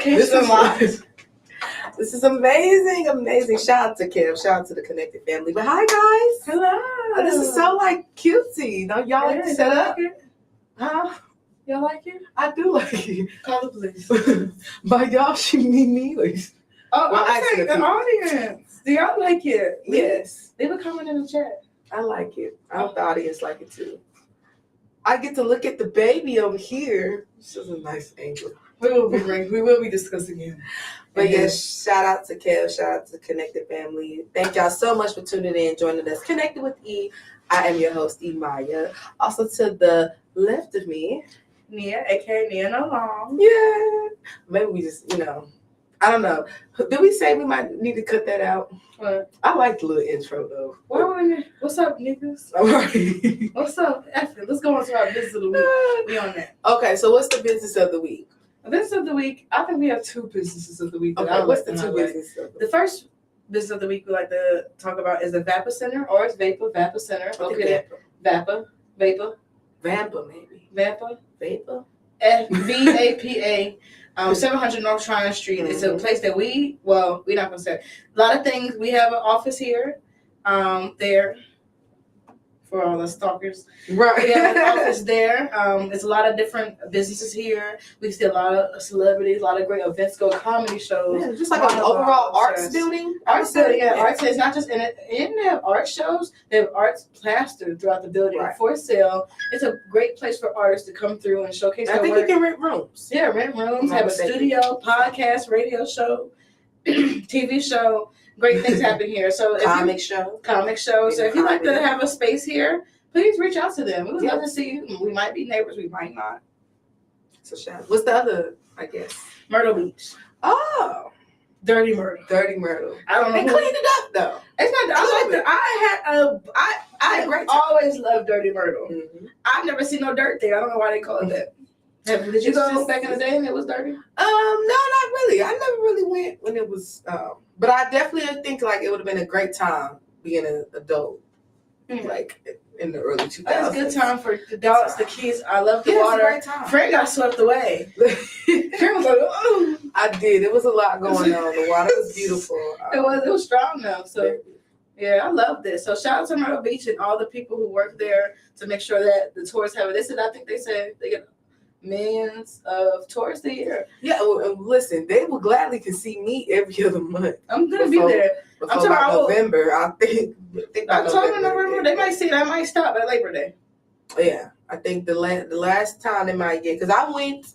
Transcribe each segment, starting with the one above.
location wise. This is amazing, amazing. Shout out to Kev. Shout out to the Konnected family. But hi, guys. Hello. This is so like cutesy. Don't y'all like to set up? Like it? Huh? Y'all like it? I do like it. Call the police. By y'all, she mean me. Oh, Well, I'm saying the audience. Do y'all like it? Yes. Leave a comment in the chat. I like it. I hope the audience like it too. I get to look at the baby over here. This is a nice angle. We will be discussing him. But yes, shout out to Kev, shout out to Konnected family. Thank y'all so much for tuning in, joining us. Connected with E. I am your host, E. Maya. Also to the left of me, Nia, aka Nia No Long. yeah. Maybe we just, I don't know. Did we say we might need to cut that out? What? I like the little intro though. What's up, niggas? All right. What's up? F it. Let's go on to our business of the week. We on that. Okay, so what's the business of the week? Business of the week. I think we have two businesses of the week. Okay, what's the two businesses of the week? The first business of the week we like to talk about is the Vapa Center, or it's Vapa Center. Located at Vapa, maybe. Vapa. VAPA, 700 North Tryon Street. Mm-hmm. It's a place that we're not gonna say a lot of things. We have an office here, there. For all the stalkers, right? We have an office there. There's a lot of different businesses here. We see a lot of celebrities, a lot of great events, comedy shows. Yeah, just like an overall arts building. Arts building, yeah. Arts. It's not just in it. And they have art shows. They have arts plastered throughout the building for sale. It's a great place for artists to come through and showcase their work. I think you can rent rooms. Yeah, rent rooms. Have a studio, podcast, radio show, TV show. Great things happen here. So comic show. So if you'd like to have a space here, please reach out to them. We would love to see you. We might be neighbors. We might not. So shout. What's the other? I guess Myrtle Beach. Oh, Dirty Myrtle. I don't know. They cleaned it up though. It's not. I always loved Dirty Myrtle. Mm-hmm. I've never seen no dirt there. I don't know why they call it that. Did you go back in the day and it was dirty? No, not really. I never really went when it was. But I definitely think like it would have been a great time being an adult, like in the early 2000s. It's a good time for the adults, the kids. I love the water. It's a great time. Fred got swept away. Fred was like, oh. I did. It was a lot going on. The water was beautiful. It was strong though. So yeah, I love this. So shout out to Myrtle Beach and all the people who work there to make sure that the tourists have it. I think they said they get millions of tourists a year. Yeah, well, listen, they will gladly can see me every other month. I'm gonna be there. I'm talking about November. I think I'm talking November. They might see it. I might stop at Labor Day. Yeah, I think the last time they might get, because I went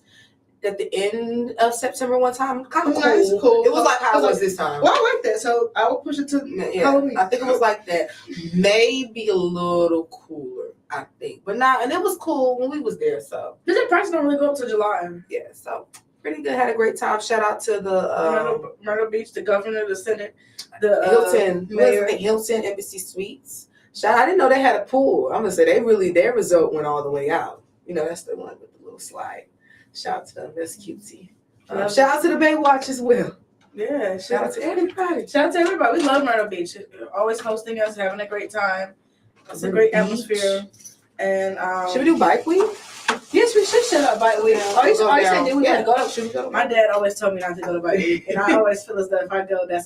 at the end of September one time. Kind of cool. Nice, cool. It was like how it was this time. Well, I like that, so I will push it to Halloween. I think it was like that. Maybe a little cooler, I think, but not. And it was cool when we was there. So the price don't really go up to July. Yeah, so pretty good. Had a great time. Shout out to the Myrtle Beach, the governor, the Senate, the Hilton, mayor. Hilton Embassy Suites. I didn't know they had a pool. I'm gonna say their resort went all the way out. That's the one with the little slide. Shout out to them. That's cutesy. Shout out to the Baywatch as well. Yeah, shout out to everybody. Shout out to everybody. We love Myrtle Beach. Always hosting us, having a great time. It's a great atmosphere. And should we do bike week? Yes, we should set up bike week. My dad always told me not to go to bike week, and I always feel as though if I go, they're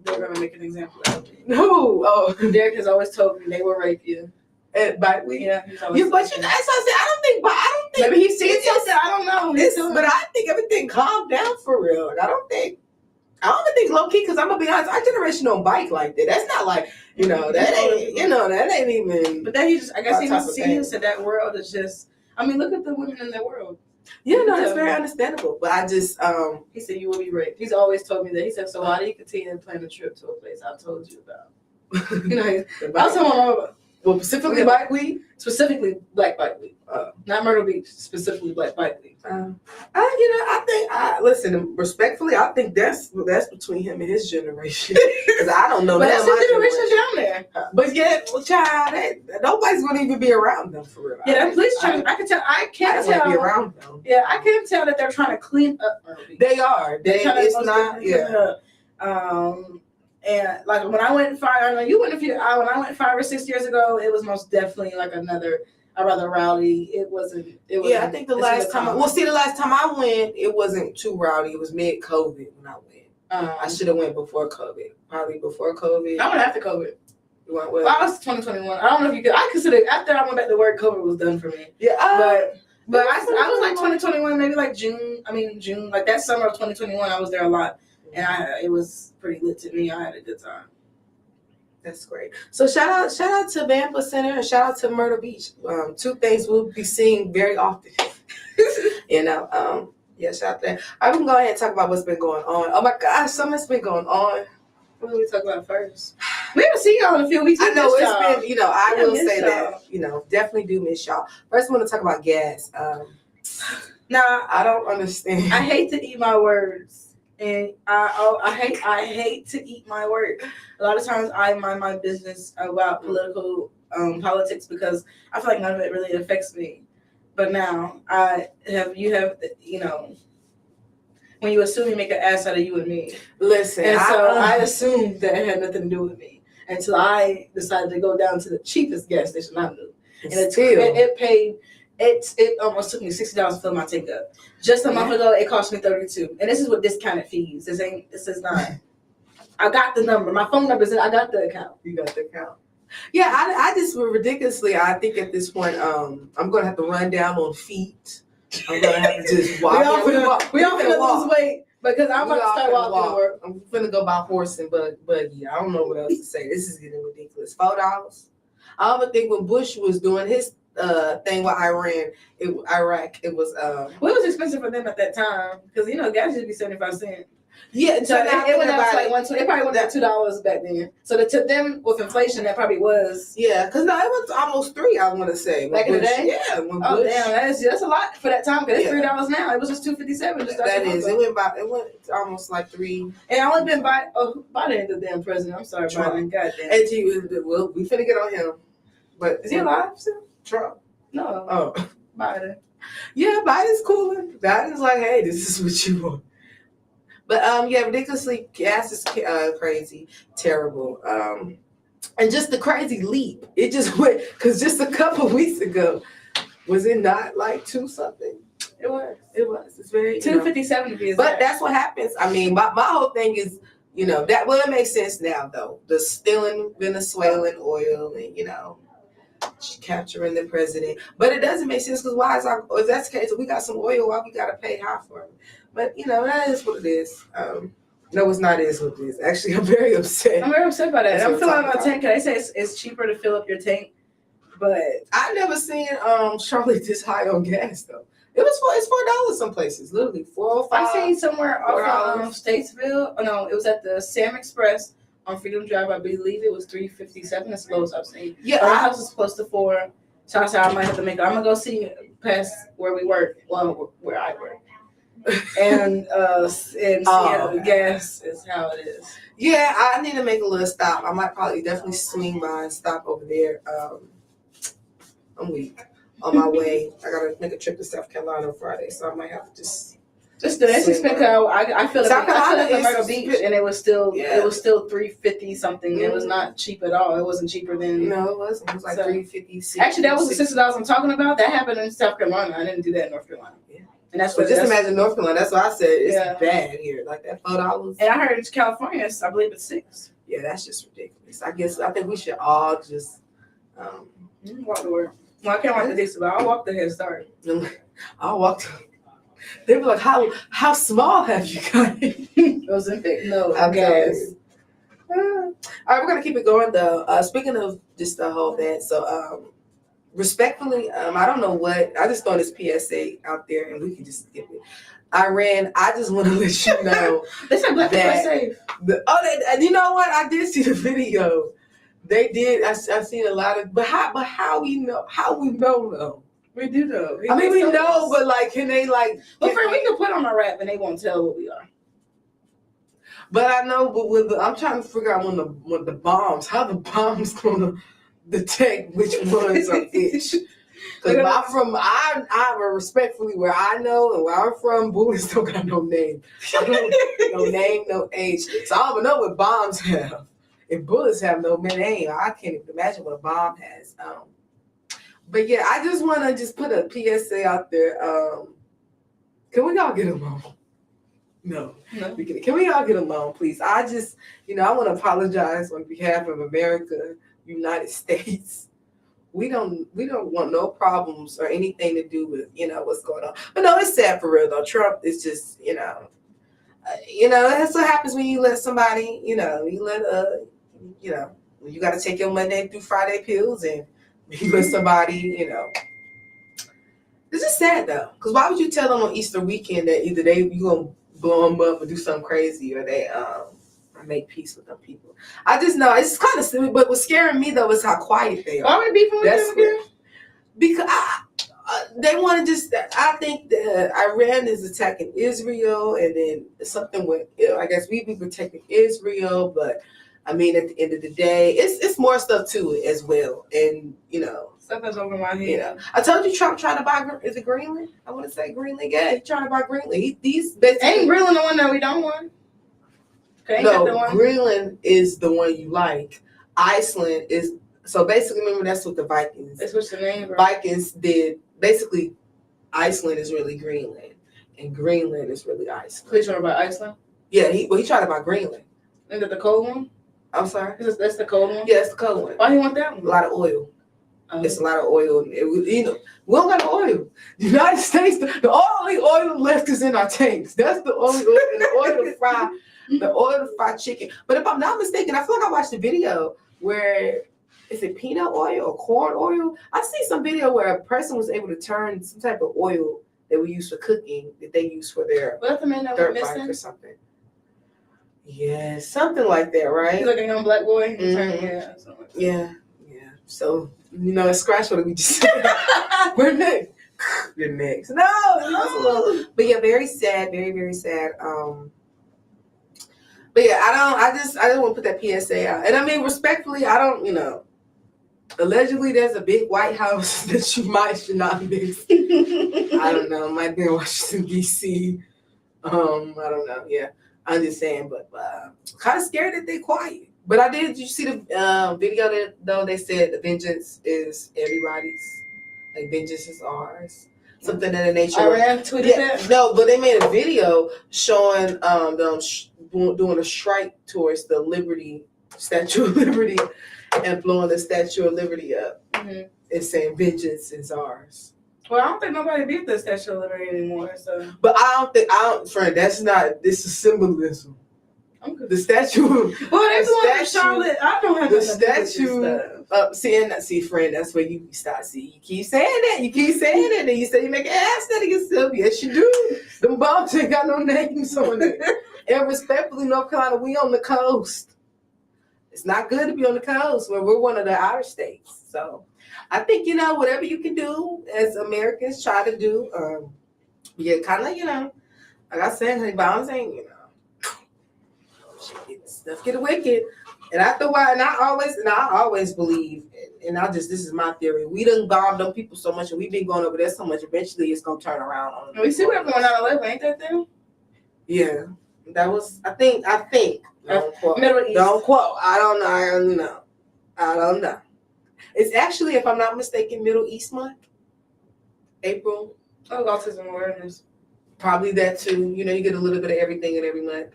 gonna make an example of me. No, Derek has always told me they will rape you. At bike week, yeah. That's what I said. I don't think. Maybe he sees something. I don't know. But I think everything calmed down for real. Like I don't think low key, because I'm gonna be honest, our generation don't bike like that. That's not like that ain't even. But then I guess he just sees that world is just. I mean, look at the women in that world. Yeah, no, that's very understandable. But I just he said you will be raped. He's always told me that. He said, so why do you continue to plan a trip to a place I've told you about? I was telling him well, specifically bike week? Specifically Black Bike Week. Not Myrtle Beach, specifically Black Bike Week. Listen, respectfully, I think that's between him and his generation. Because I don't know. But that's the generation down there. But yeah, child, nobody's going to even be around them for real. Yeah, that police trying. I can't tell. Be around them. Yeah, I can't tell that they're trying to clean up Myrtle Beach. They are. It's not. Yeah. And like when I went 5 or 6 years ago, it was most definitely like another I'd rather rowdy. It wasn't. I think the last time I went, it wasn't too rowdy. It was mid-COVID when I went. I should have went before COVID. Probably before COVID. I went after COVID. You went well, I was 2021. I don't know if you could. I consider after I went back to work, COVID was done for me. Yeah. But I was like 2021, maybe like June, like that summer of 2021, I was there a lot. And it was pretty lit to me. I had a good time. That's great. So shout out to Vampa Center and shout out to Myrtle Beach. Two things we'll be seeing very often. Shout out to that. We can go ahead and talk about what's been going on. Oh my gosh, something's been going on. What do we talk about first? We haven't seen y'all in a few weeks. I know it's been, I will say that, definitely do miss y'all. First, I want to talk about gas. I don't understand. I hate to eat my words, and I hate to eat my words. A lot of times, I mind my business about politics because I feel like none of it really affects me. But now when you assume you make an ass out of you and me. Listen, and I assumed that it had nothing to do with me until I decided to go down to the cheapest gas station I knew. And it almost took me $60 to fill my tank up. Just a month ago, it cost me $32. And this is with discounted fees. This is not. I got the number. My phone number is I got the account. You got the account. Yeah, I just ridiculously, I think at this point, I'm going to have to run down on feet. I'm gonna have to just walk. We all gonna lose weight because I'm about to start walking to work. I'm gonna go buy horse and buggy. I don't know what else to say. This is getting ridiculous. $4. I even think when Bush was doing his thing with Iraq, it was well, it was expensive for them at that time because gas used to be 75 cents. Yeah, so it went up to like $1.20. It probably went up $2 back then. So to them, with inflation, that probably was. Yeah, because it was almost $3. I want to say back in the day. Yeah, Bush, damn, that's a lot for that time. Because it's $3 now. It was just $2.57. It went almost like $3. And I only been Biden ain't the damn president. I'm sorry, Biden. Goddamn. And we finna get on him. But is he alive still? Trump. No. Oh, Biden. Yeah, Biden's cooling. Biden's like, hey, this is what you want. But ridiculously, gas is crazy, terrible, and just the crazy leap. It just went because just a couple weeks ago, was it not like 2 something? It was. It's very 257. But that's what happens. I mean, my whole thing is, that it makes sense now though. The stealing Venezuelan oil and capturing the president, but it doesn't make sense because why if that's the case, if we got some oil, why we gotta pay high for it? But that is what it is. No, it's not. It is what it is. Actually, I'm very upset. I'm very upset by that. I'm filling up my tank. They say it's cheaper to fill up your tank, but I never seen Charlotte this high on gas though. It's $4 some places, literally $4.05. I seen somewhere off of Statesville. Oh no, it was at the Sam Express on Freedom Drive. I believe it was $3.57. That's the lowest I've seen. Yeah, our house is close to $4. So I said I might have to make it. I'm gonna go see past where we work. Well, where I work. And gas is how it is. Yeah, I need to make a little stop. I might probably definitely swing by and stop over there. I'm weak on my way. I gotta make a trip to South Carolina on Friday, so I might have to just that's expensive. I feel like in Myrtle Beach, and it was still $3.50 something. Mm-hmm. It was not cheap at all. It wasn't cheaper than. No, it wasn't. It was like $3.50. Actually, that was the $60 I'm talking about. That happened in South Carolina. I didn't do that in North Carolina. Yeah. And that's what. Just imagine North Carolina. That's what I said. It's bad here. Like that $4. And I heard in California, I believe it's $6. Yeah, that's just ridiculous. I think we should all just walk to work. Well, I can't walk the distance, but I'll walk the Head Start. I'll walk. They were like, "How small have you got?" It wasn't big. No, gas. All right, we're gonna keep it going though. Speaking of just the whole that, so respectfully, I don't know what. I just throwing this PSA out there, and we can just skip it. Iran, I just want to let you know they said black people are safe. You know what? I did see the video. They did. I've seen a lot of, but how we know? How we know though? We do know. I mean, we know, but like, can they like? Well, friend, we can put on a rap and they won't tell what we are. But I know, but I'm trying to figure out when the bombs, how the bombs gonna detect which ones are which. Because I'm respectfully where I know and where I'm from, bullets don't got no name. No name, no age. So I don't even know what bombs have. If bullets have no name, I can't even imagine what a bomb has. But yeah, I just want to just put a PSA out there. Can we all get along? No. Can we all get along, please? I just, I want to apologize on behalf of America, United States. We don't want no problems or anything to do with, what's going on. But no, it's sad for real though. Trump is just, that's what happens when you let somebody, you got to take your Monday through Friday pills and you let somebody, It's just sad though, because why would you tell them on Easter weekend that either you gonna blow them up or do something crazy, or they make peace with them people? I just know it's kind of silly, but what's scaring me though is how quiet they are. Why are we beefing with them again? Because they want to just. I think that Iran is attacking Israel, and then something with I guess we be protecting Israel, but I mean at the end of the day, it's more stuff to it as well, and stuff that's over my head. I told you Trump trying to buy. Is it Greenland? I want to say Greenland. Yeah, he's trying to buy Greenland. Ain't Greenland the one that we don't want? No, Greenland is the one you like. Iceland is. So basically, remember that's what the Vikings. That's what the name. Vikings did. Basically, Iceland is really Greenland, and Greenland is really Iceland. So he's trying to buy Iceland? Yeah, he tried to buy Greenland. Is that the cold one? I'm sorry. That's the cold one. Yeah, it's the cold one. Why do you want that one? A lot of oil. It's a lot of oil. We don't got oil. The United States, the only oil left is in our tanks. That's the only oil, and the oil to fry chicken. But if I'm not mistaken, I feel like I watched a video where, is it peanut oil or corn oil? I see some video where a person was able to turn some type of oil that we use for cooking that they use for their dirt bike or something. Yeah, something like that, right? He's like a young black boy. Mm-hmm. Yeah. So, scratch what we just said. We're next. We're next. No. But yeah, very sad. Very, very sad. But yeah, I just want to put that PSA out. And I mean, respectfully, I don't, allegedly there's a big White House that you should not miss. I don't know. Might be in Washington, D.C. I don't know. Yeah. I'm just saying, but kind of scared that they're quiet. But did you see the video that though they said the vengeance is everybody's, like vengeance is ours, something in the nature. Iran tweeted that. No, but they made a video showing them doing a strike towards the Statue of Liberty, and blowing the Statue of Liberty up, and saying vengeance is ours. Well, I don't think nobody beat the Statue of Liberty anymore. So, but friend, that's not. This is symbolism. The statue. Well, that's the one in Charlotte. I don't have the statue. See, friend, that's where you start. See, you keep saying that. And you say you make an ass out of yourself. Yes, you do. Them bombs ain't got no names on it. And respectfully, North Carolina, we on the coast. It's not good to be on the coast where we're one of the outer states. So, I think whatever you can do as Americans try to do. Yeah, kind of like I said, bombs ain't stuff get wicked, and after a while, and I always believe, and this is my theory. We done bombed them people so much, and we've been going over there so much. Eventually, it's gonna turn around on them. We see what going on 9/11, ain't that them? Yeah, that was. I think. Don't quote. Middle East. Don't quote. I don't know. It's actually, if I'm not mistaken, Middle East month, April. Oh, autism awareness. Probably that too. You get a little bit of everything in every month.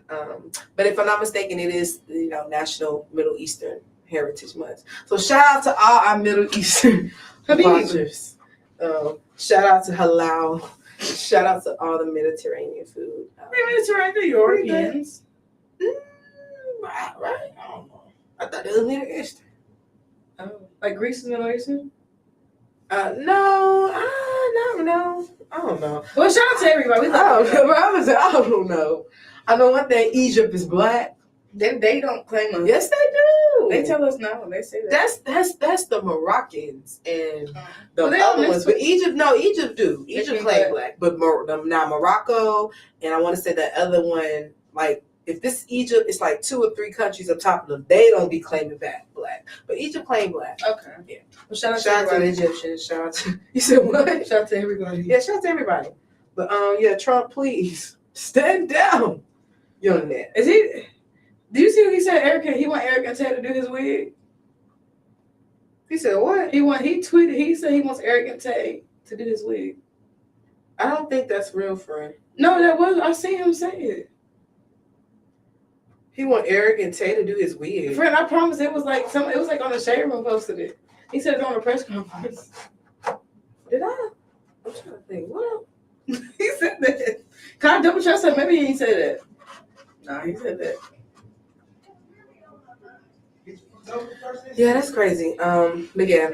But if I'm not mistaken, it is National Middle Eastern Heritage Month. So shout out to all our Middle Eastern watchers. Shout out to halal. Shout out to all the Mediterranean food. Mediterranean Europeans. Right. I don't know. I thought it was Middle Eastern. Oh, like Greece is Middle Eastern? No. I don't know. Well, shout out to everybody. I don't know. I know one thing. Egypt is black. They don't claim us. Yes, they do. They tell us no. They say that. That's the Moroccans and the other ones. But Egypt do. Egypt claim black. But now Morocco, and I want to say that other one, like if this Egypt, it's like 2 or 3 countries up top of them. They don't be claiming back black. But Egypt claim black. Okay. Yeah. Well, shout out to the Egyptians. Shout out to you said what? Shout out to everybody. Yeah, shout out to everybody. But Trump, please stand down. You're on that. Is he? Do you see what he said? He want Eric and Ted to do his wig. He said what? He tweeted. He said he wants Arrogant Tay to do his wig. I don't think that's real, friend. No, that was. I seen him say it. He want Arrogant Tay to do his wig. Friend, I promise it was like It was like on the Shade Room posted it. He said it on a press conference. Did I? I'm trying to think. What? He said that. Can I double check? Maybe he said that. No, he said that. Yeah, that's crazy. But yeah,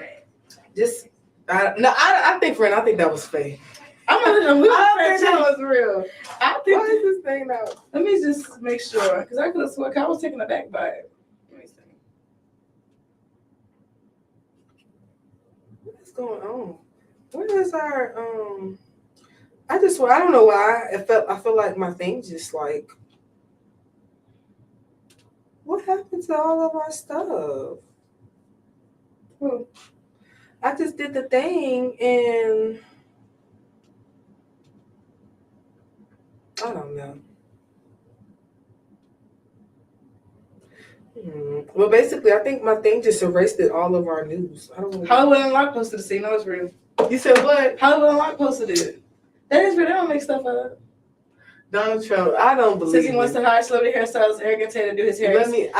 just I think, friend, I think that was fake. I'm gonna. I think that was real. I think. Why is this thing out? Let me just make sure, because I could have sworn I was taken aback by it. Let me see. What's going on? Where is our I don't know why I feel like my thing just like, what happened to all of our stuff? I just did the thing and I don't know. Well, basically, I think my thing just erased all of our news. I don't know. Hollywood Unlocked posted it. See, no, it's real. You said what? Hollywood Unlocked posted it. That is real. They don't make stuff up. Donald Trump, I don't believe. Since he wants to hire celebrity hairstylist Arrogant Tay to do his hair. He said,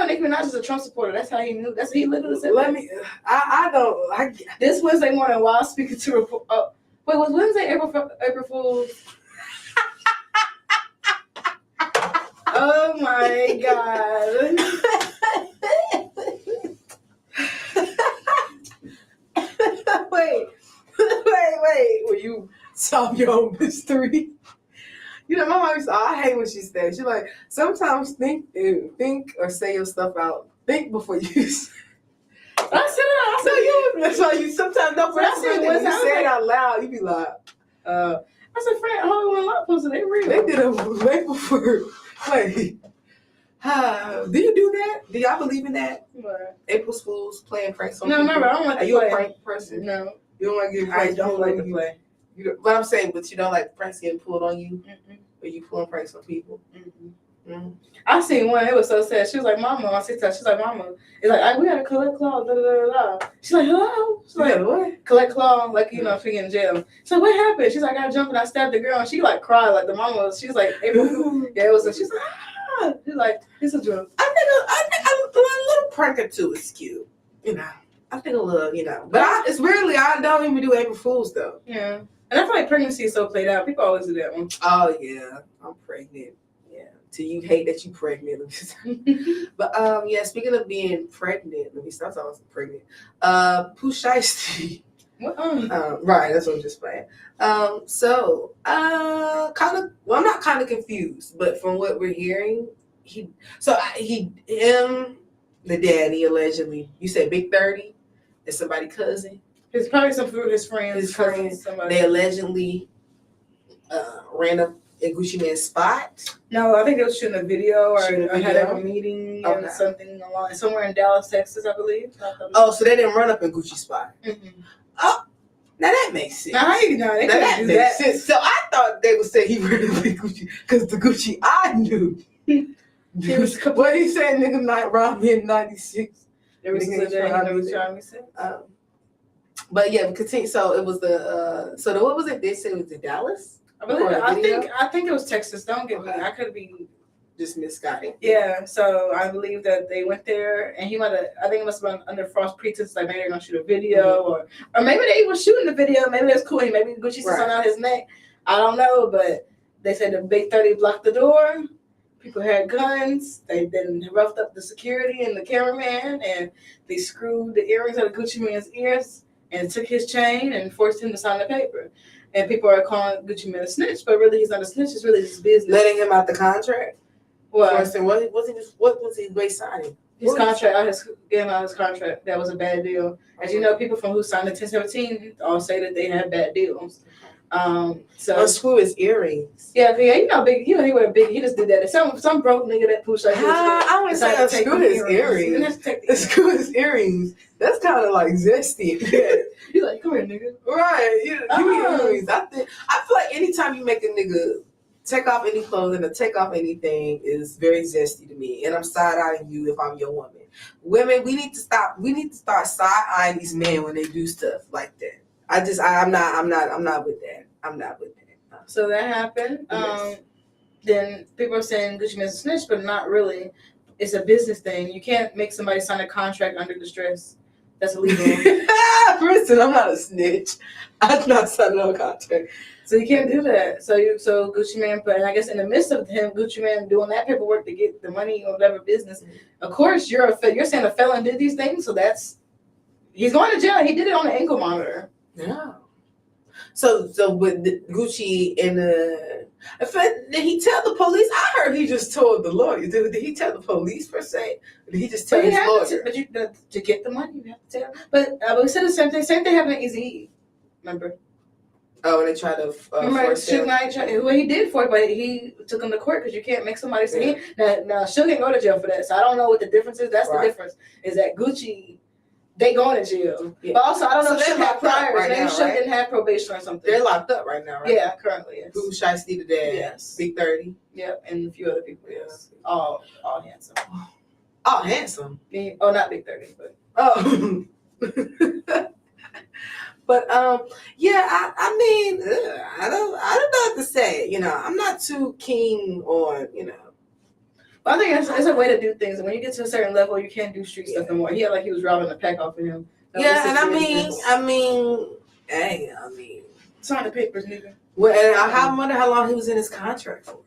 Nicki Minaj is a Trump supporter. That's how he knew. That's what he literally said. This Wednesday morning while speaking to wait, was Wednesday April Fool's? Oh my God. Wait. Will you solve your own mystery? You know, my mom used to, I hate when she said, she's like, sometimes think or say your stuff out. Think before you say. That's why you sometimes don't when you say it out loud, you be like, I said, friend, Hollywood Unlocked posted it real. They did a way before. Wait. Do you do that? Do y'all believe in that? What? April Fools playing pranks on people? No, I don't like to play. Are you a prank person? No. You don't like getting pranks? I don't like to play. What I'm saying, but you don't like pranks getting pulled on you? Mm-mm. Or you pulling pranks on people? Mm-hmm. Mm-hmm. I seen one. It was so sad. She was like, "Mama," on TikTok. She's like, "Mama, it's like we gotta collect claw." Da, da, da, da. She's like, "Hello." She's like, "What?" Collect claw, like if you get in jail. She's like, "What happened?" She's like, "I jumped and I stabbed the girl." And she like cried, like the mama. She's like, "April." Yeah, it was. She's like, "Ah." She's like, "It's a joke." I think a little prank or two is cute. You know, I think a little. You know, but it's rarely. I don't even do April Fools though. Yeah. And I feel like pregnancy is so played out. People always do that one. Oh, yeah. I'm pregnant. Yeah. Till you hate that you're pregnant. But, yeah, speaking of being pregnant, let me start talking about pregnant. Pooh Shiesty. Right, that's what I'm just playing. I'm not kind of confused, but from what we're hearing, the daddy, allegedly, you said Big 30 is somebody's cousin. It's probably some of his friends. His friends. They allegedly ran up in Gucci Mane's spot. No, I think they was shooting a video or had a meeting and something along somewhere in Dallas, Texas, I believe. Oh, so they didn't run up in Gucci's spot. Mm-hmm. Oh, now that makes sense. They couldn't do that. Sense. So I thought they would say he ran up in Gucci because the Gucci I knew. What he said, nigga, not robbed me in '96. But yeah, continue. So it was what was it? They said it was in Dallas. I think it was Texas. Don't get me. I could be just misguided. Yeah. So I believe that they went there, and he might have. I think it must have been under false pretense, like maybe they're gonna shoot a video, or maybe they were shooting the video. Maybe that's cool. Maybe Gucci something on his neck. I don't know, but they said the Big 30 blocked the door. People had guns. They then roughed up the security and the cameraman, and they screwed the earrings out of Gucci Mane's ears. And took his chain and forced him to sign the paper. And people are calling Gucci Mane a snitch, but really he's not a snitch. It's really his business. Letting him out the contract? What was he great signing? His contract, getting out his contract. That was a bad deal. As you know, people from who signed the 1017 all say that they had bad deals. So screw his earrings. Yeah, he wear big. He just did that. Some broke nigga that pushed like I wouldn't say unscrew his earrings. Unscrew his earrings. That's kind of like zesty. He's like, come here, nigga. Right. Give me earrings. I feel like anytime you make a nigga take off any clothing or take off anything is very zesty to me, and I'm side-eyeing you if I'm your woman. Women, we need to stop. We need to start side eyeing these men when they do stuff like that. I'm not with that. I'm not with that. So that happened. Yes. Then people are saying Gucci Mane's a snitch, but not really. It's a business thing. You can't make somebody sign a contract under distress. That's illegal. Listen, I'm not a snitch. I'm not signing no contract. So you can't do that. So Gucci Mane, but I guess in the midst of him, Gucci Mane doing that paperwork to get the money or whatever business, of course you're saying a felon did these things, so he's going to jail. He did it on the ankle monitor. Yeah. So with the Gucci and did he tell the police? I heard he just told the lawyer. Did he tell the police per se? Or did he just tell his lawyer? To get the money, you have to tell. But we said the same thing. Same thing happened to Eazy-E. Remember? Oh, when they tried to force him. Well, he did for it, but he took him to court because you can't make somebody say. Now, Suge didn't go to jail for that, so I don't know what the difference is. That's the difference. Is that Gucci, they going to jail. Yeah. But also, I don't know if Suge had priors. Right maybe Suge didn't have probation or something. They're locked up right now, right? Yeah, currently, yes. Who, Shiesty the Dad? Yes. Big 30. Yep, and a few other people, yes. All handsome. All handsome? Oh, not Big 30, but. Oh. But yeah, I mean, I don't know what to say. You know, I'm not too keen on, you know. But I think it's a way to do things. And when you get to a certain level, you can't do street stuff no more. He had like he was robbing the pack off of him. And I mean, sign the papers, nigga. Well, and I wonder how long he was in his contract for.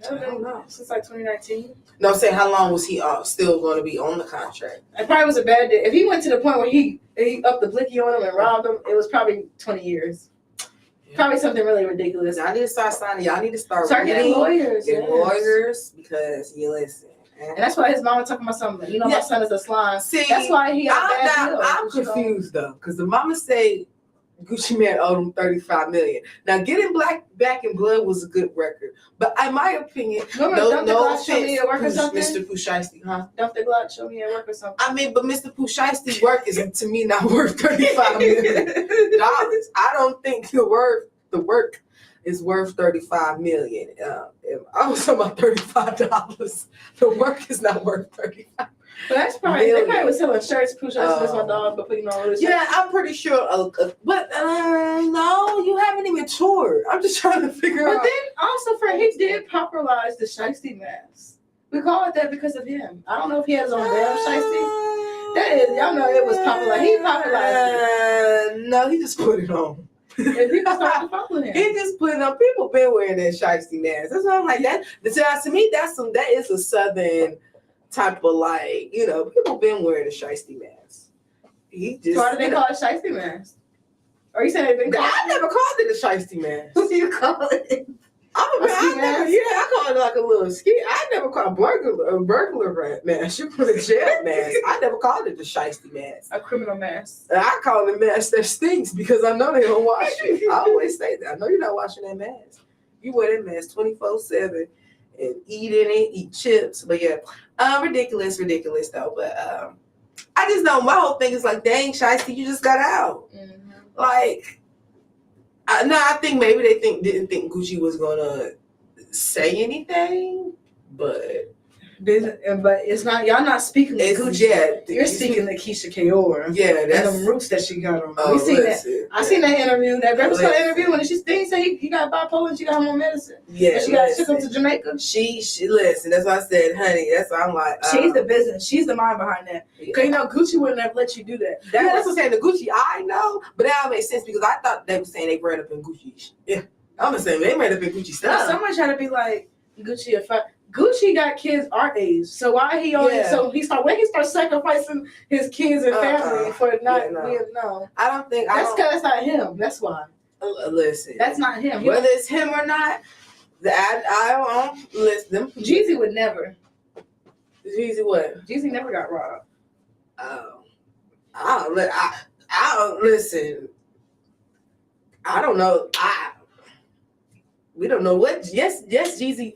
I don't know. Since like 2019. No, I'm saying how long was he still going to be on the contract? It probably was a bad day. If he went to the point where he upped the blicky on him and robbed him, it was probably 20 years. Yeah. Probably something really ridiculous. Y'all need to start signing. Y'all need to start getting lawyers. Get lawyers because you listen. And that's why his mama talking about something. You know, my son is a slime. See, that's why he got a bad deal. I'm confused though, because the mama say Gucci Mane owed him $35 million. Now, getting Back in Blood was a good record, but in my opinion, no offense, Mr. Pushiesty, huh? Don't the Glock show me at work or something? I mean, but Mr. Pushiesty's work is to me not worth $35 million. I don't think the work is worth $35 million. I was talking about $35. The work is not worth $35. But that's probably they probably was selling shirts. Pusha that's my dog, but putting all this. Yeah, I'm pretty sure. But no, you haven't even toured. I'm just trying to figure out. But then also, he did popularize the Shiesty mask. We call it that because of him. I don't know if he has his own damn Shiesty. That is, y'all know it was popular. He popularized it. No, he just put it on. And people started following him. He just put it on. People been wearing that Shiesty mask. That's why I'm like that. To me, that is a Southern type of like, you know, people been wearing a Shiesty mask. So why do they call it Shiesty mask? Or you saying I never called it a Shiesty mask. What do you call it? I call it like a little ski. I never called a burglar mask. You put a jail mask. I never called it a Shiesty mask. A criminal mask. I call it a mask that stinks because I know they don't wash it. I always say that. I know you're not washing that mask. You wear that mask 24/7 and eat in it, eat chips. But yeah, ridiculous though. But I just know my whole thing is like, dang, Shiesty, you just got out. Mm-hmm. Like, I think maybe they didn't think Gucci was gonna say anything, but it's not. Y'all not speaking to Gucci. Yeah, you're speaking to Keisha Kaur. Yeah, that's and the roots that she got on. Oh, we seen that. I seen that interview. That Breakfast Club interview when she said he got bipolar and she got him on medicine. Yeah, she got took him to Jamaica. She listen. That's why I said, honey. That's why I'm like. She's the business. She's the mind behind that. Because you know Gucci wouldn't have let you do that. That's what I'm saying. The Gucci, I know, but that all makes sense because I thought they were saying they bred up in Gucci. Yeah, I'm just saying they bred up in Gucci stuff. Someone tried to be like Gucci. Gucci got kids our age, so why he only? Yeah. So he starts sacrificing his kids and family for not being no. I don't think that's because that's not him. That's why. Listen, that's not him. Whether it's him or not, I don't listen. Jeezy would never. Jeezy what? Jeezy never got robbed. I don't listen. I don't know. We don't know what. Yes, Jeezy.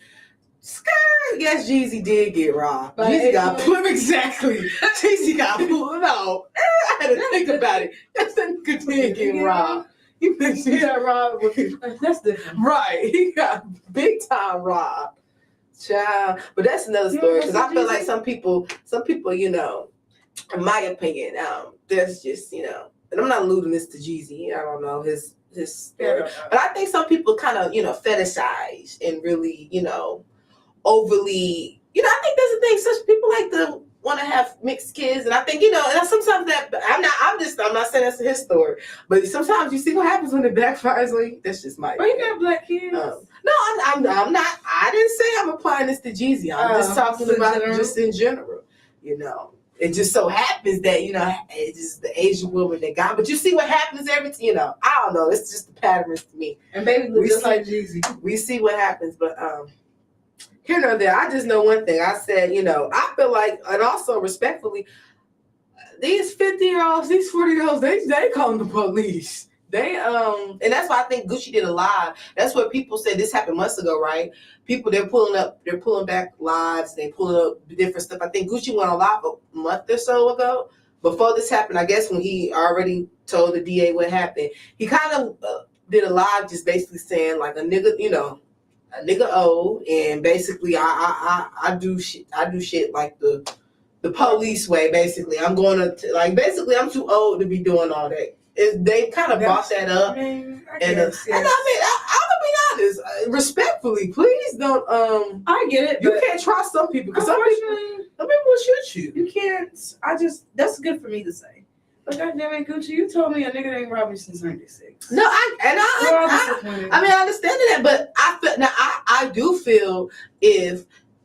Yes, Jeezy did get robbed. Jeezy got pulled. Exactly. Jeezy got pulled out. I had to think about it. Yes, that nigga did get robbed. He got robbed. That's different. Right. He got big time robbed. Child. But that's another story because I feel like some people, you know, in my opinion, there's just, you know, and I'm not alluding this to Jeezy. I don't know his story, but I think some people kind of, you know, fetishize and really, you know, overly, you know, I think there's a thing. Such people like to want to have mixed kids, and I think, you know, and sometimes that I'm not saying that's his story, but sometimes you see what happens when it backfires on you. That's just my. But you got black kids. No, I'm not. I didn't say I'm applying this to Jeezy. I'm just talking about just in general. You know, it just so happens that, you know, it's just the Asian woman that got. But you see what happens you know. I don't know. It's just the patterns to me. And baby looks just like Jeezy. We see what happens, but here nor there. I just know one thing. I said, you know, I feel like, and also respectfully, these 50-year-olds, these 40-year-olds, they call the police. They and that's why I think Gucci did a live. That's what people said. This happened months ago, right? People they're pulling back lives. They pulling up different stuff. I think Gucci went on live a month or so ago. Before this happened, I guess when he already told the DA what happened, he kind of did a live, just basically saying like a nigga, you know, a nigga old, and basically I do shit like the police way. Basically, I'm going to like basically I'm too old to be doing all that. They kind of bought that up, and I mean, I'm gonna be honest, respectfully, please don't. I get it. You can't trust some people because some people will shoot you. You can't. That's good for me to say. But goddamn it, Gucci, you told me a nigga ain't robbed me since '96. No, I mean, I understand that, but I do feel if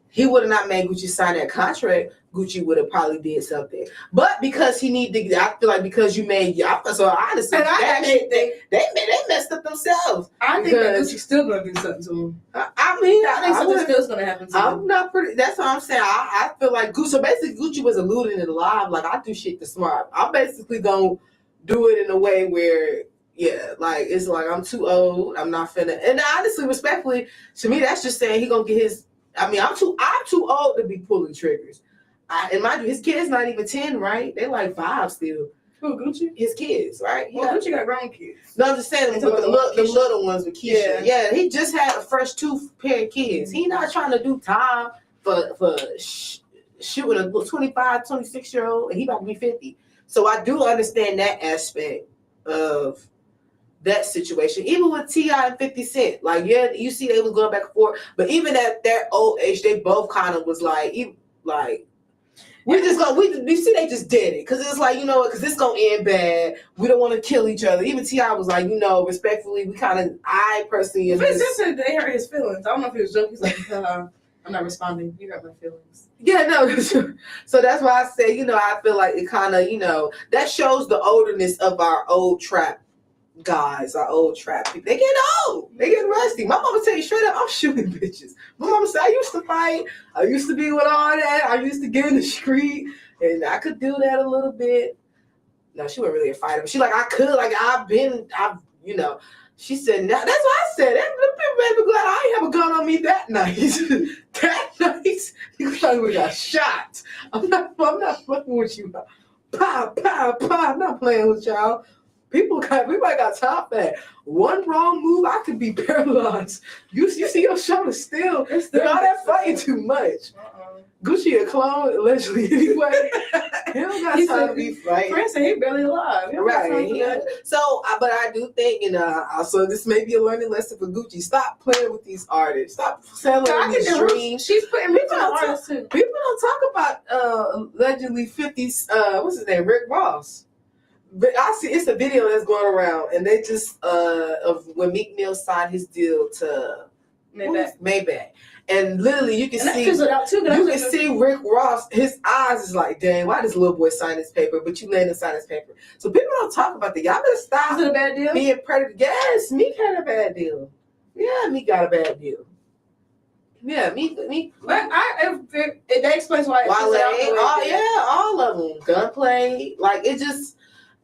he would have not made Gucci sign that contract, Gucci would have probably did something. But because he needed to, I feel like because you made, so honestly, they messed up themselves. I think that Gucci's still gonna do something to him. I mean, I think something still's gonna happen to him. I'm not pretty. That's what I'm saying. I feel like Gucci. So basically, Gucci was alluding in the live, like I do shit to smart. I'm basically gonna do it in a way where, yeah, like it's like I'm too old. I'm not finna. And honestly, respectfully, to me, that's just saying he gonna get his. I mean, I'm too old to be pulling triggers. And mind you, his kids not even 10, right? They like 5 still. Who, Gucci? His kids, right? Well, Gucci got grown kids. No, I'm just saying the little ones with Keisha. Yeah, he just had a fresh 2 pair of kids. He not trying to do time for shooting a 25, 26-year-old, and he about to be 50. So I do understand that aspect of that situation. Even with T.I. and 50 Cent, like, yeah, you see they was going back and forth, but even at their old age, they both kind of was like, we see they just did it because it's like, you know what, because it's gonna end bad. We don't want to kill each other. Even T.I. was like, you know, respectfully, I personally. But just said they hurt his feelings. I don't know if he was joking. He's like, I'm not responding. You hurt my feelings. Yeah, no. So that's why I say, you know, I feel like it kind of, you know, that shows the olderness of our old trap guys, our old trap people. They get old. They get rusty. My mama tell you straight up, I'm shooting bitches. My mama said I used to fight. I used to be with all that. I used to get in the street, and I could do that a little bit. No, she wasn't really a fighter, but she like, I could, like, I've you know. She said, now that's what I said. Them people made me glad I ain't have a gun on me that night. That night, you probably got shot. I'm not fucking with you. Pow, pow, pow. I'm not playing with y'all. We might got top at one wrong move, I could be paralyzed. You see your shoulder still. All that fighting too much. Gucci a clone, allegedly, anyway. He don't got time to be fighting. Prince said he barely alive. Right. So, but I do think, you know, also this may be a learning lesson for Gucci. Stop playing with these artists. Stop selling these dreams. She's putting people on artists too. People don't talk about allegedly 50's, what's his name, Rick Ross. But I see it's a video that's going around, and they just of when Meek Mill signed his deal to Maybach, and literally you can see Rick Ross. His eyes is like, dang, why this little boy sign this paper? But you let him sign this paper. So people don't talk about that. Y'all better stop. Is it a bad deal? Being predator. Yes, Meek had a bad deal. Yeah, Meek got a bad deal. Yeah, Meek. But that explains why. All of them gunplay. Like it just.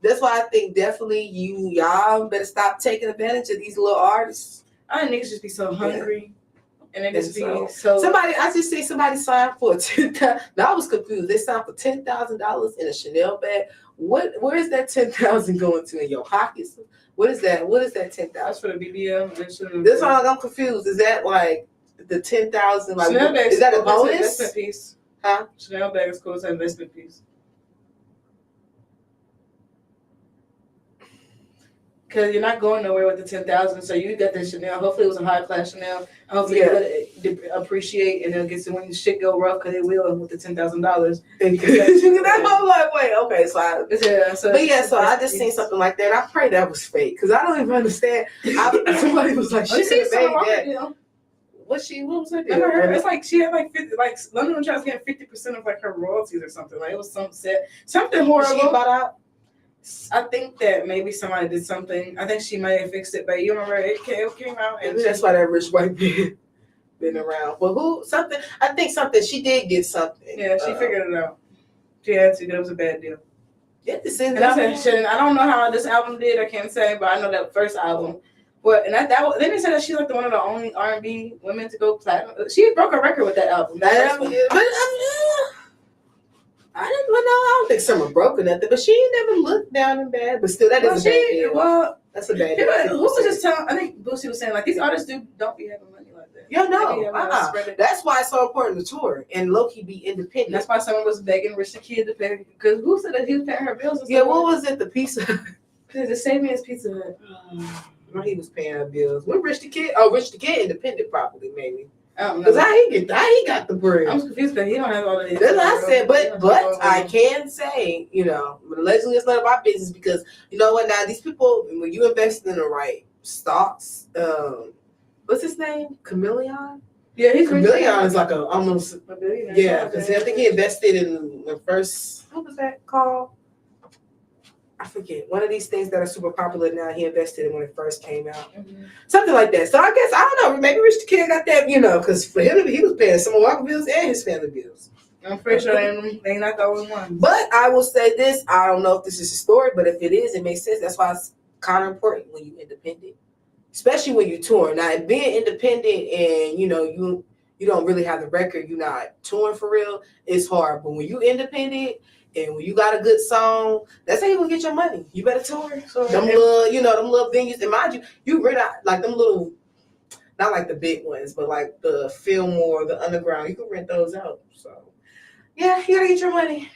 That's why I think definitely y'all better stop taking advantage of these little artists. I niggas just be so hungry. And they just be so somebody, I just see somebody signed for $10,000. Now I was confused. They signed for $10,000 in a Chanel bag. Where is that $10,000 going to in your pockets? What is that? What is that $10,000? That's for the BBL. That's why I'm confused. Is that like the 10,000? Like, Chanel bag is that a cool, it's an bonus? investment piece. Huh? Chanel bag is cool. It's an investment piece. Because you're not going nowhere with the 10,000, so you got the Chanel. Hopefully, it was a high class Chanel. Hopefully, you let it appreciate, and it'll get to when the shit go rough, because it will with the $10,000. I'm like, wait, okay, so I just seen something like that. I pray that was fake, because I don't even understand. Somebody was like, she could have made that. What was her deal? Remember her? It's like she had like 50, like London was trying to get 50% of like her royalties or something. Like it was something horrible. She bought out. I think that maybe somebody did something. I think she might have fixed it, but you remember it came out, and that's why that rich white man been around. Well, I think something. She did get something. Yeah, she figured it out. She had to. It was a bad deal. Yeah, I don't know how this album did. I can't say, but I know that first album. But and then they said that she's like one of the only R&B women to go platinum. She broke a record with that album. I don't think Summer broke or nothing, but she ain't never looked down and bad. But still, that is a bad deal. Well, that's a bad deal. Who was just telling? I think Boosie was saying like these artists don't be having money like that. Yeah, no. That's why it's so important to tour and low-key be independent. That's why someone was begging Rich the Kid to pay, because who said that he was paying her bills? Yeah, what was it? The pizza. The Savings Pizza Hut. He was paying her bills. When Rich the Kid? Oh, Rich the Kid independent property maybe. I don't know. Because how he got the bread? I'm confused because he don't have all of this. That's what I said. But I can say, allegedly it's none of our business, because you know what? Now these people, when you invest in the right stocks, what's his name? Chameleon. Yeah, Chameleon is like almost a billionaire. Yeah, because I think he invested in the first. What was that called? I forget. One of these things that are super popular now, he invested in when it first came out. Mm-hmm. Something like that. So I guess, I don't know, maybe Rich the Kid got that, because for him, he was paying some of our bills and his family bills. I'm pretty sure they not the only one. But I will say this, I don't know if this is a story, but if it is, it makes sense. That's why it's kind of important when you're independent, especially when you tour. Now, being independent and, you don't really have the record, you're not touring for real, it's hard. But when you independent, and when you got a good song, that's how you gonna get your money. You better tour. So them little venues. And mind you, you rent out like them little, not like the big ones, but like the Fillmore, the Underground. You can rent those out. So yeah, you gotta get your money.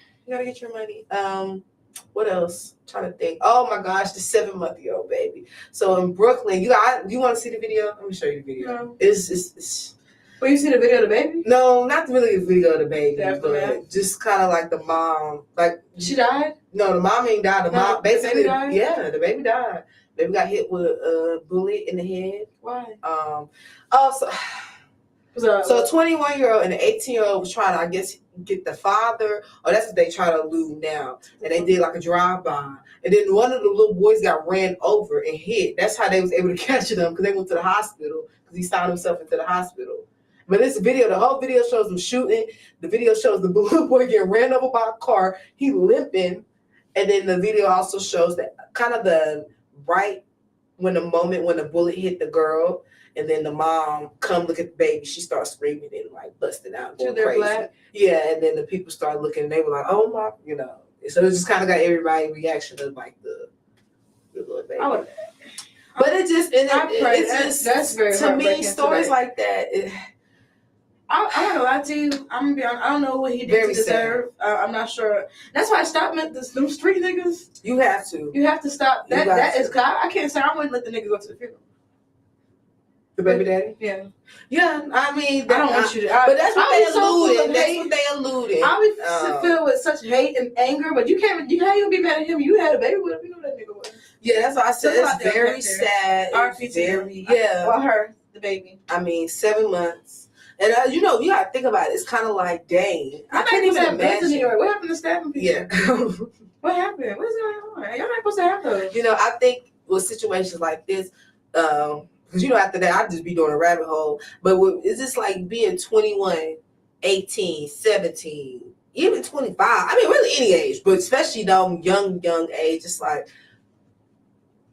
What else? I'm trying to think. Oh my gosh, the 7-month-old baby. So in Brooklyn, you want to see the video? Let me show you the video. No. It's Well, you see the video of the baby? No, not really the video of the baby, but just kind of like the mom. Like she died? No, the mom ain't died. The mom basically, the baby died? Yeah, the baby died. Baby got hit with a bullet in the head. Why? So a 21-year-old and an 18-year-old was trying to, I guess, get the father, or that's what they try to elude now. And they did like a drive-by. And then one of the little boys got ran over and hit. That's how they was able to catch them, because they went to the hospital, because he signed himself into the hospital. But this video, the whole video shows them shooting. The video shows the little boy getting ran over by a car. He limping. And then the video also shows that kind of the moment when the bullet hit the girl, and then the mom come look at the baby. She starts screaming and like busting out, going crazy. Black? Yeah, and then the people start looking, and they were like, "Oh my," So it just kind of got everybody reaction of like the little baby. But it just, that's very to me, stories like that. I'm not gonna lie to you. I'm gonna be honest. I don't know what he did to deserve. I'm not sure. That's why I stopped at them street niggas. You have to. You have to stop. That is. I can't say I wouldn't let the nigga go to the funeral. The baby daddy? Yeah. Yeah, I mean, I don't want you to. But that's what they alluded. That's what they alluded. I would feel with such hate and anger, but you can't. How you be mad at him? You had a baby with him. You know that nigga was. Yeah, that's what I said. It's very sad. Yeah. Well, her, the baby. I mean, 7 months. And you gotta think about it. It's kind of like, dang, I can't even imagine. What happened to stabbing people? Yeah. What happened? What's going on? Y'all not supposed to have those. I think with situations like this, because after that I just be doing a rabbit hole. But it's just like being 21, 18, 17, even 25. I mean, really any age, but especially young age. It's like,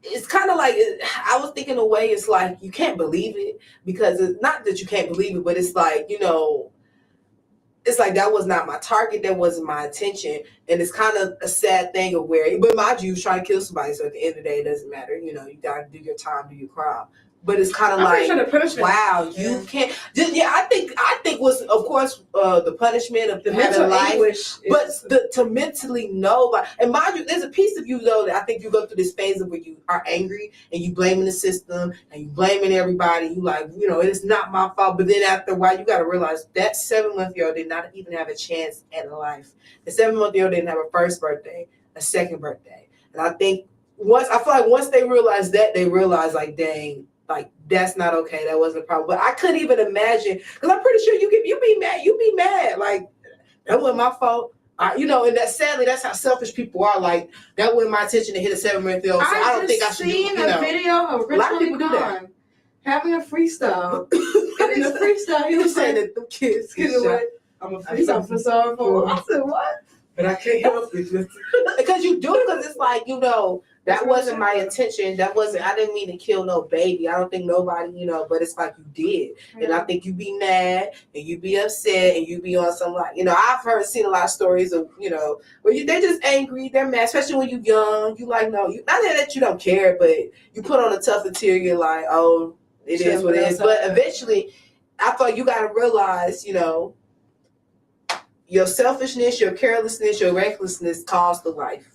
it's kind of like, I was thinking a way, it's like you can't believe it, because it's not that you can't believe it, but it's like, it's like that was not my target, that wasn't my intention, and it's kind of a sad thing of where, but mind you, trying to kill somebody, so at the end of the day, it doesn't matter, you gotta do your time, do your crime, but it's kind of like, sure the punishment. Wow, you can't. I think was of course the punishment of the having life, but is, to mentally know, like, and mind you, there's a piece of you though that I think you go through this phase of where you are angry and you blaming the system and you blaming everybody. You like, it is not my fault. But then after a while, you got to realize that 7-month-old did not even have a chance at life. The 7-month-old didn't have a first birthday, a second birthday, and I think I feel like once they realize that, they realize like, dang. Like, that's not okay. That wasn't a problem. But I couldn't even imagine, because I'm pretty sure you be mad. You be mad. Like, that wasn't my fault. And sadly, that's how selfish people are. Like, that wasn't my intention to hit a 7-month-old. So I don't think I should seen a video of a lot of people do that. Having a freestyle. And in the freestyle, he was saying that the kids get away. I'm a freestyle for sorry for. I said, what? But I can't help it. Because you do, because it's like, that wasn't my intention. I didn't mean to kill no baby. I don't think nobody, but it's like you did. Yeah. And I think you be mad and you be upset and you be on some like, I've seen a lot of stories of, where they're just angry, they're mad, especially when you're young. You like, no, not that you don't care, but you put on a tough interior like, oh, it is what it is. But eventually, I thought you got to realize, your selfishness, your carelessness, your recklessness cost the life.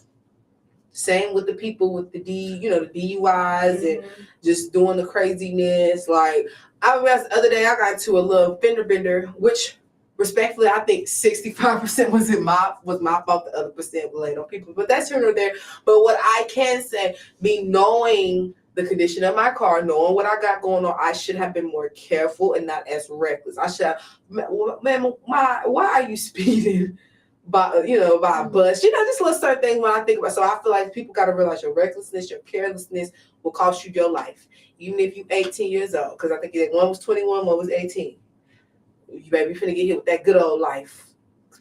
Same with the people with the the DUIs and just doing the craziness. Like, I remember the other day I got into a little fender bender, which respectfully I think 65% was my fault. The other percent blamed on people, but that's here or there. But what I can say, me knowing the condition of my car, knowing what I got going on, I should have been more careful and not as reckless. I should have, man, why are you speeding? By a bus, just little certain things when I think about. So I feel like people got to realize your recklessness, your carelessness will cost you your life, even if you're 18 years old. Because I think one was 21, one was 18. You baby finna get hit with that good old life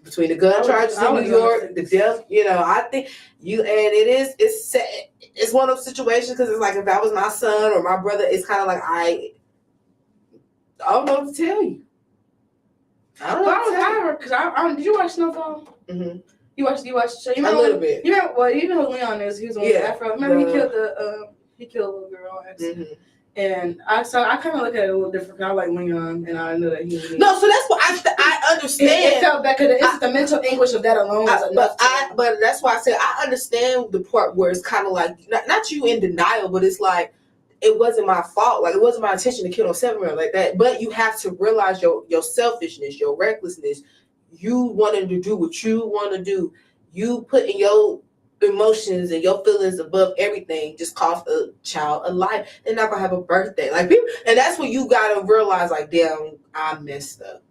between the gun charges in New York, the death. I think it's sad. It's one of those situations because it's like if that was my son or my brother, it's kind of like I don't know what to tell you. I don't know. Because did you watch Snowfall? Mm-hmm. You watched the show? A little bit. You know who Leon is? He was on the Afro. Remember he killed a little girl. Mm-hmm. And I kind of look at it a little different. I like Leon, and I know that he was. No, so that's what I understand. It felt bad because it's the mental anguish of that alone. But that's why I said I understand the part where it's kind of like not you in denial, but it's like it wasn't my fault. Like, it wasn't my intention to kill no 7-year-old like that. But you have to realize your selfishness, your recklessness. You wanting to do what you want to do. You putting your emotions and your feelings above everything just cost a child a life. They're not gonna have a birthday. Like, people, and that's when you gotta realize, like, damn, I messed up.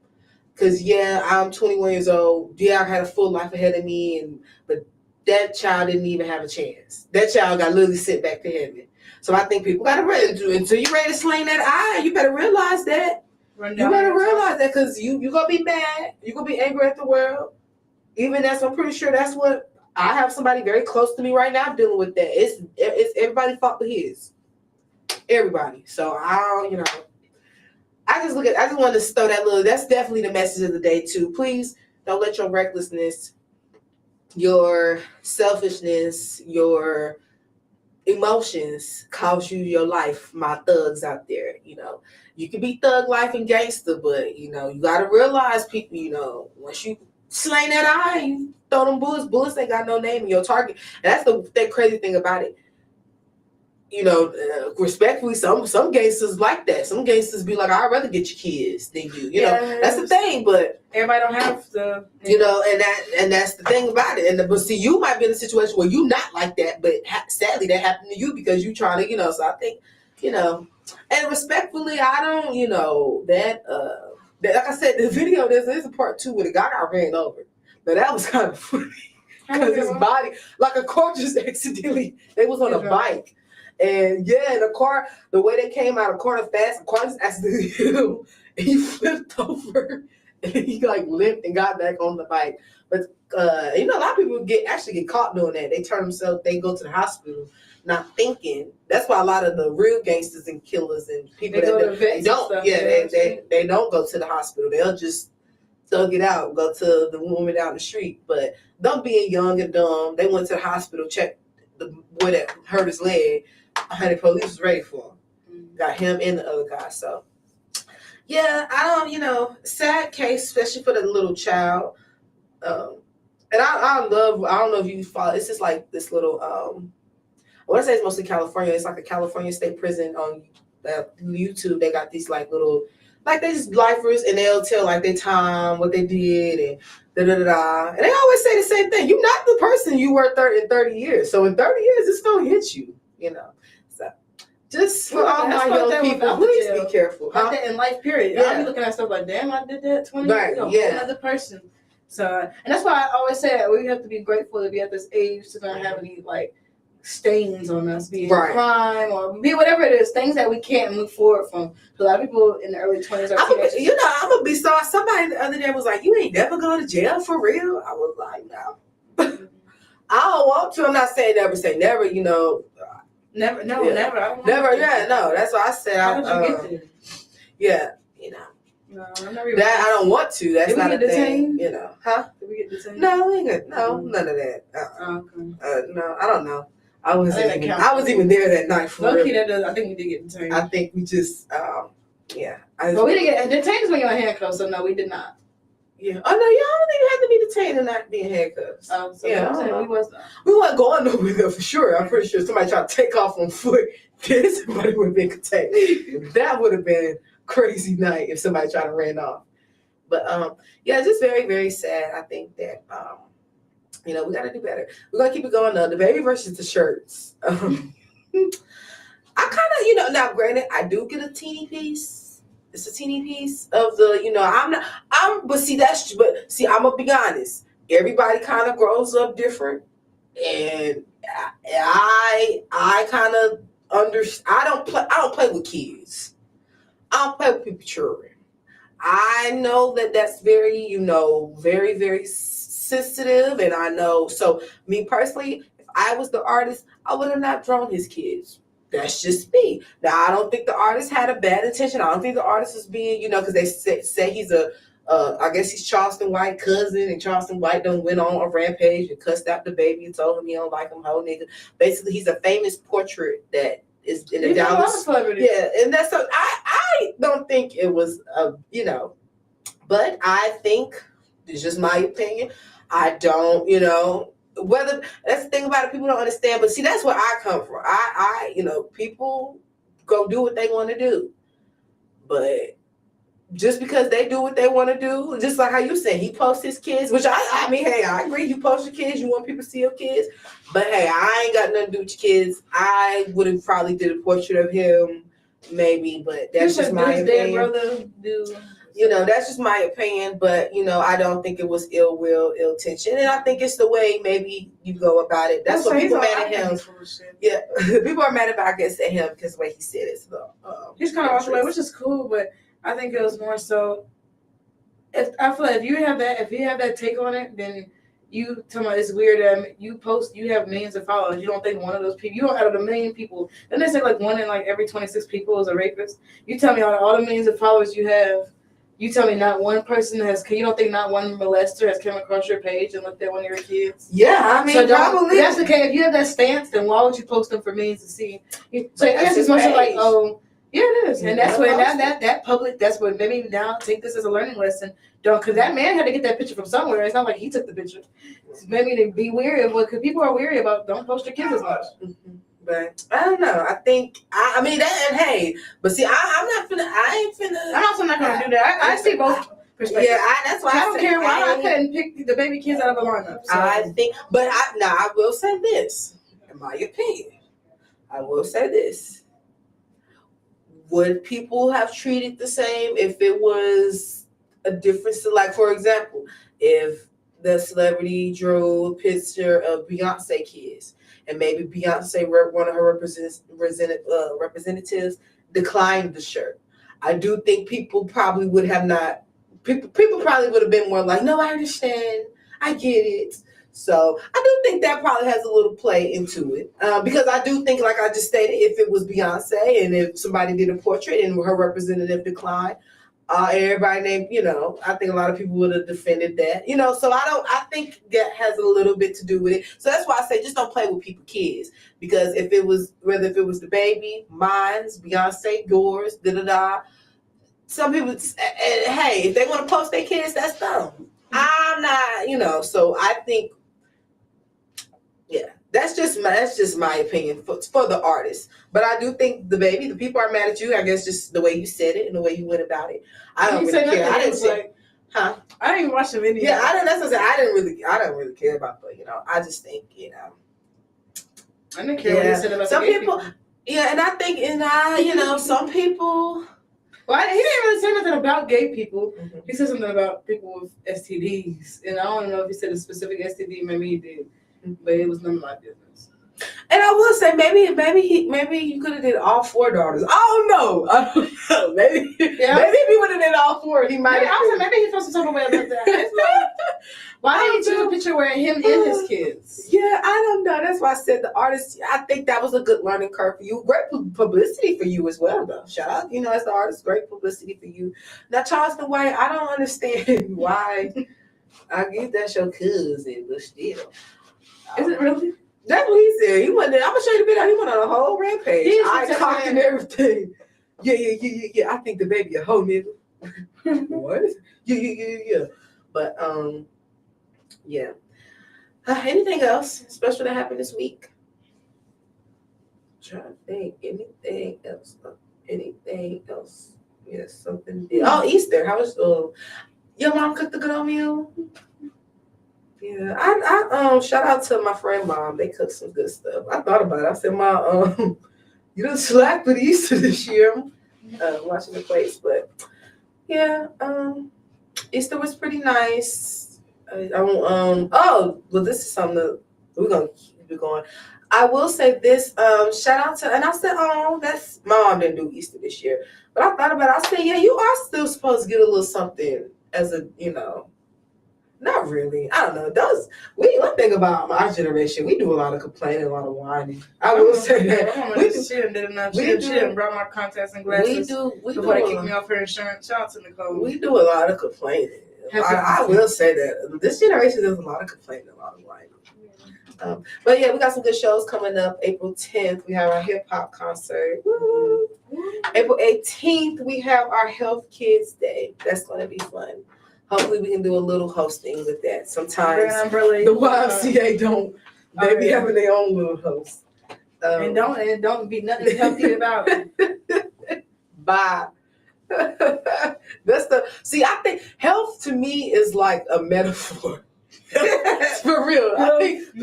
Cause I'm 21 years old. I had a full life ahead of me, but that child didn't even have a chance. That child got literally sent back to heaven. So I think people gotta until you're ready to sling that eye, you better realize that. You better realize that, because you gonna be mad. You're gonna be angry at the world. Even I'm pretty sure that's what I have somebody very close to me right now dealing with that. It's everybody's fault but his. Everybody. So I just want to throw that little, that's definitely the message of the day too. Please don't let your recklessness, your selfishness, your emotions cost you your life. My thugs out there, you can be thug life and gangster, but you gotta realize, people, once you slang that eye, you throw them bullets ain't got no name in your target. And that's the crazy thing about it. Respectfully, some gangsters like that. Some gangsters be like, I'd rather get your kids than you. That's the thing. But everybody don't have the. And that's the thing about it. But see, you might be in a situation where you not like that, but sadly that happened to you because you trying to, So I think, and respectfully, I don't, that like I said, the video there's a part 2 where the guy got ran over. But that was kind of funny because his body, like a car, just accidentally. They was on a bike. And the car, the way they came out of corner fast, the car just accidentally hit him. And he flipped over and he limped and got back on the bike. But a lot of people actually get caught doing that. They turn themselves, they go to the hospital not thinking. That's why a lot of the real gangsters and killers and people they don't go to the hospital. They'll just thug it out, go to the woman down the street. But them being young and dumb, they went to the hospital, checked the boy that hurt his leg. 100 police was ready for him. got him and the other guy. So yeah, I don't, sad case, especially for the little child. And I love, I don't know if you follow, it's just like this little, I want to say it's mostly California. It's like a California state prison on YouTube. They got these like little, like they just lifers, and they'll tell like their time, what they did, and da-da-da-da. And they always say the same thing. You're not the person you were in 30 years. So in 30 years, it's going to hit you, So just for all my young people, please be careful. Like that in life, period. I'll be looking at stuff like, damn, I did that 20 years ago. Another person. So, and that's why I always say that we have to be grateful to be at this age to not have any like stains on us, be it crime or be whatever it is, things that we can't move forward from. So a lot of people in the early 20s are I'm gonna be sorry. Somebody the other day was like, "You ain't never going to jail for real." I was like, "No, I don't want to." I'm not saying never say never. Never. No, never. I don't never. Yeah, no. That's what I said. How did you get there? Yeah, No, I'm not really that I don't want to. That's Did not we a get thing. detained? Huh? Did we get detained? No, we ain't good. No, none of that. Okay. No, I don't know. I was even there that night for real. I think we did get detained. I think we just, yeah. But we didn't get detained is when you're in handcuffs, so no, we did not. Yeah. Oh no, y'all don't even have to be detained and not be in handcuffs. So yeah, we weren't going nowhere though, for sure. I'm pretty sure somebody tried to take off on foot. Somebody would have been contained. That would have been a crazy night if somebody tried to run off. But yeah, just very, very sad. I think that we got to do better. We're gonna keep it going though. The baby versus the shirts. I kind of, now granted, I do get a teeny piece. It's a teeny piece of the, I'm gonna be honest. Everybody kind of grows up different, and I kind of I don't play with kids. I don't play with people children. I know that that's very, very, very sensitive, and I know. So me personally, if I was the artist, I would have not drawn his kids. That's just me. Now I don't think the artist had a bad intention. I don't think the artist was being, because they say he's I guess he's Charleston White cousin, and Charleston White done went on a rampage and cussed out the baby and told him he don't like him, whole nigga. Basically, he's a famous portrait that is in the Dallas. Yeah, and that's so I don't think it was but I think it's just my opinion. I don't, whether that's the thing about it, people don't understand. But see, that's where I come from. I people go do what they want to do, but just because they do what they want to do, just like how you said, he posts his kids, which I mean, hey, I agree. You post your kids, you want people to see your kids, but hey, I ain't got nothing to do with your kids. I would have probably did a portrait of him, maybe, but that's just my opinion. Brother do. That's just my opinion, but I don't think it was ill will, ill intention, and I think it's the way maybe you go about it. That's what people mad at him. Yeah, people are mad about at him because the way he said it. So, he's kind of walked away, which is cool, but I think it was more so. I feel like if you have that take on it, then you tell me it's weird that you have millions of followers. You don't think one of those people, you don't out of the million people, then they say like one in like every 26 people is a rapist. You tell me all the millions of followers you have. You tell me not one person you don't think not one molester has come across your page and looked at one of your kids? Yeah, I mean, so probably. If that's the case, if you have that stance, then why would you post them for millions to see? So I guess it's much like, yeah, it is. And that's when that public, that's what maybe now take this as a learning lesson. Because that man had to get that picture from somewhere. It's not like he took the picture. Maybe to be wary of because people are wary about don't post your kids as much. Mm-hmm. But I don't know. I think I mean that. And hey, but see, I'm not finna. I ain't finna. I'm also not gonna do that. I see both perspectives. Yeah, that's why I don't care why I couldn't pick the baby kids out of a lineup. So. I think, but I will say this, in my opinion, I will say this: would people have treated the same if it was a different? Like, for example, if the celebrity drew a picture of Beyonce kids. And maybe Beyonce, one of her representatives, declined the shirt. I do think people probably would have not. People probably would have been more like, "No, I understand, I get it." So I do think that probably has a little play into it because I do think, like I just stated, if it was Beyonce and if somebody did a portrait and her representative declined, Everybody named, I think a lot of people would have defended that, so I think that has a little bit to do with it. So that's why I say just don't play with people's kids, because whether if it was the baby, mine's, Beyonce, yours, some people, hey, if they want to post their kids, that's them. I'm not, so I think, yeah, that's just my opinion for the artist. But I do think the people are mad at you. I guess just the way you said it and the way you went about it. I don't really care. I didn't say, I didn't even watch the video. Yeah, that's what I said. I don't really care about the, I just think, I didn't care what he said about some people. Yeah, and I think, some people. Well, he didn't really say nothing about gay people. Mm-hmm. He said something about people with STDs, and I don't know if he said a specific STD. Maybe he did, but it was none of my business. And I will say, maybe you could have did all 4 daughters. I don't know. Maybe if he would have did all 4, he might. Maybe he felt some type of way about that. Why didn't you take a picture where him and his kids? Yeah, I don't know. That's why I said the artist. I think that was a good learning curve for you. Great publicity for you as well, though. Shout out, as the artist, great publicity for you. Now, Charleston White, I don't understand why. I get that's your cousin, but still, is it really? That's what he said. He went there. I'm gonna show you the video. He went on a whole rampage. I cocked and everything. Yeah. I think the baby a hoe nigga. What? Yeah. But yeah. Anything else special that happened this week? I'm trying to think. Anything else? Yes, something. Oh, Easter. How was your mom cooked a good old meal? Yeah, I shout out to my friend mom. They cooked some good stuff. I thought about it. I said, Mom, you done slacked with Easter this year. Watching the place, but yeah, Easter was pretty nice. Well, this is something that we're gonna keep it going. I will say this. Shout out to, and I said, that's my mom didn't do Easter this year, but I thought about it. I said, yeah, you are still supposed to get a little something as a, Not really. I don't know. One thing about my generation, we do a lot of complaining, a lot of whining. I will say that. She did enough. She didn't brought my contacts and glasses. Before they kicked me off her insurance. Shout out to Nicole. We do a lot of complaining. I will say that. This generation does a lot of complaining, a lot of whining. But yeah, we got some good shows coming up. April 10th, we have our hip hop concert. Woo! April 18th, we have our Health Kids Day. That's going to be fun. Hopefully we can do a little hosting with that. Sometimes the YMCA they be having their own little host. And don't be nothing healthy about it. Bye. I think health to me is like a metaphor. For real. I think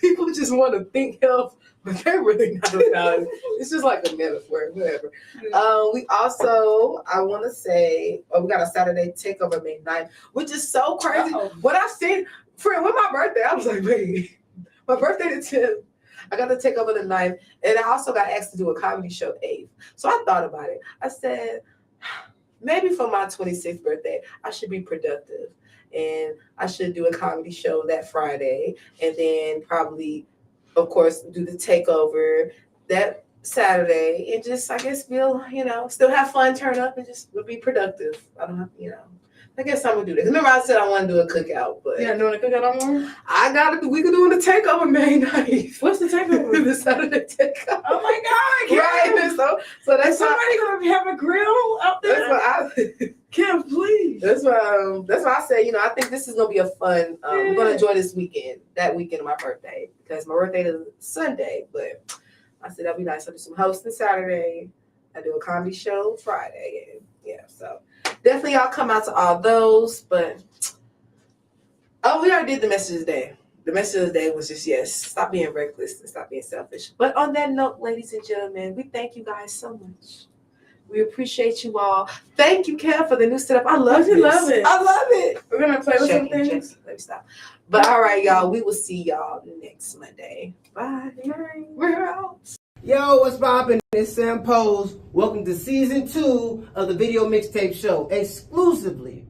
people just want to think health, but they're really not about it. It's just like a metaphor, whatever. We also, I want to say, we got a Saturday takeover May 9th, which is so crazy. When I seen, with my birthday, I was like, wait, my birthday is 10th. I got to take over the 9th, and I also got asked to do a comedy show 8th. So I thought about it. I said, maybe for my 26th birthday, I should be productive, and I should do a comedy show that Friday, and then probably, of course, do the takeover that Saturday, and just, I guess, feel, still have fun, turn up, and just be productive. I don't have, I guess I'm gonna do that. Remember, I said I want to do a cookout, but yeah, doing a cookout on more. We could do the takeover May 9th. What's the takeover? The Saturday takeover. Oh my God, Kim! Right. So that's somebody gonna have a grill out there. That's what Kim, please. That's why I say, I think this is gonna be a fun. We're gonna enjoy this weekend. That weekend of my birthday, because my birthday is Sunday. But I said that'd be nice. I do some hosting Saturday. I do a comedy show Friday, and yeah, so. Definitely y'all come out to all those, but we already did the message of the day. The message of the day was just, stop being reckless and stop being selfish. But on that note, ladies and gentlemen, we thank you guys so much. We appreciate you all. Thank you, Kev, for the new setup. I love it. I love it. We're going to play with some things. Let me stop. But all right, y'all, we will see y'all next Monday. Bye. We're out. Yo, what's poppin'? It's Sam Pose. Welcome to season 2 of the Video Mixtape Show, exclusively